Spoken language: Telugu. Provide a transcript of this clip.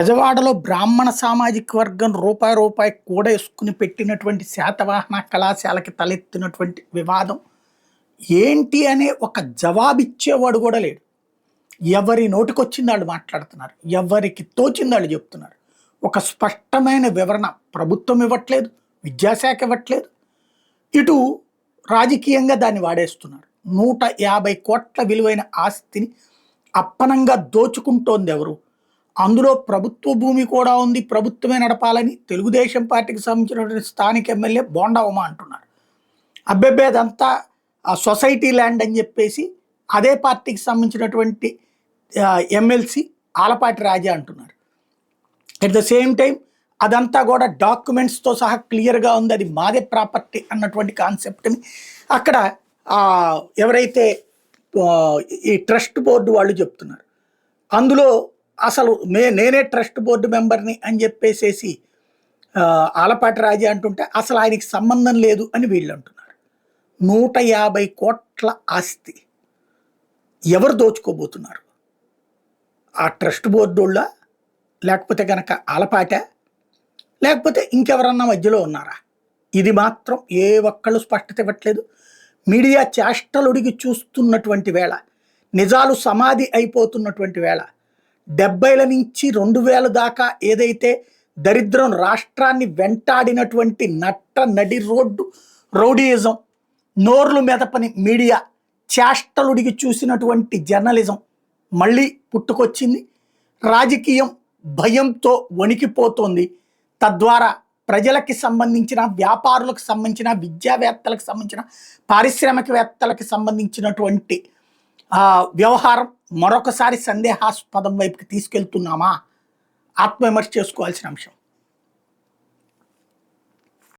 బెజవాడలో బ్రాహ్మణ సామాజిక వర్గం రూపాయి రూపాయి కూడేసుకుని పెట్టినటువంటి శాతవాహన కళాశాలకి తలెత్తినటువంటి వివాదం ఏంటి అనే ఒక జవాబిచ్చేవాడు కూడా లేడు. ఎవరి నోటికొచ్చింది వాళ్ళు మాట్లాడుతున్నారు, ఎవరికి తోచింది వాళ్ళు చెప్తున్నారు. ఒక స్పష్టమైన వివరణ ప్రభుత్వం ఇవ్వట్లేదు, విద్యాశాఖ ఇవ్వట్లేదు. ఇటు రాజకీయంగా దాన్ని వాడేస్తున్నారు. 150 కోట్ల విలువైన ఆస్తిని అప్పనంగా దోచుకుంటోంది ఎవరు? అందులో ప్రభుత్వ భూమి కూడా ఉంది, ప్రభుత్వమే నడపాలని తెలుగుదేశం పార్టీకి సంబంధించినటువంటి స్థానిక ఎమ్మెల్యే బోండా ఉమా అంటున్నారు. అబ్బెబ్బే అదంతా ఆ సొసైటీ ల్యాండ్ అని చెప్పేసి అదే పార్టీకి సంబంధించినటువంటి ఎమ్మెల్సీ ఆలపాటి రాజా అంటున్నారు. అట్ ద సేమ్ టైం అదంతా కూడా డాక్యుమెంట్స్తో సహా క్లియర్గా ఉంది, అది మాదే ప్రాపర్టీ అన్నటువంటి కాన్సెప్ట్ని అక్కడ ఎవరైతే ఈ ట్రస్ట్ బోర్డు వాళ్ళు చెప్తున్నారు. అందులో అసలు నేనే ట్రస్ట్ బోర్డు మెంబర్ని అని చెప్పేసేసి ఆలపాటి రాజా అంటుంటే అసలు ఆయనకి సంబంధం లేదు అని వీళ్ళు అంటున్నారు. 150 కోట్ల ఆస్తి ఎవరు దోచుకోబోతున్నారు? ఆ ట్రస్ట్ బోర్డు వాళ్ళ, లేకపోతే కనుక ఆలపాట, లేకపోతే ఇంకెవరన్నా మధ్యలో ఉన్నారా? ఇది మాత్రం ఏ ఒక్కళ్ళు స్పష్టత ఇవ్వట్లేదు. మీడియా చేష్టలుడిగి చూస్తున్నటువంటి వేళ, నిజాలు సమాధి అయిపోతున్నటువంటి వేళ, 70ల నుంచి 2000 దాకా ఏదైతే దరిద్రం రాష్ట్రాన్ని వెంటాడినటువంటి నడి రోడ్డు రౌడీయిజం, నోర్లు మెదపని మీడియా, చేష్టలుడిగి చూసినటువంటి జర్నలిజం మళ్ళీ పుట్టుకొచ్చింది. రాజకీయం భయంతో వణికిపోతోంది. తద్వారా ప్రజలకి సంబంధించిన, వ్యాపారులకు సంబంధించిన, విద్యావేత్తలకు సంబంధించిన, పారిశ్రామికవేత్తలకు సంబంధించినటువంటి వ్యవహారం మరొకసారి సందేహాస్పదం వైపుకి తీసుకెళ్తున్నామా? ఆత్మవిమర్శ చేసుకోవాల్సిన అంశం.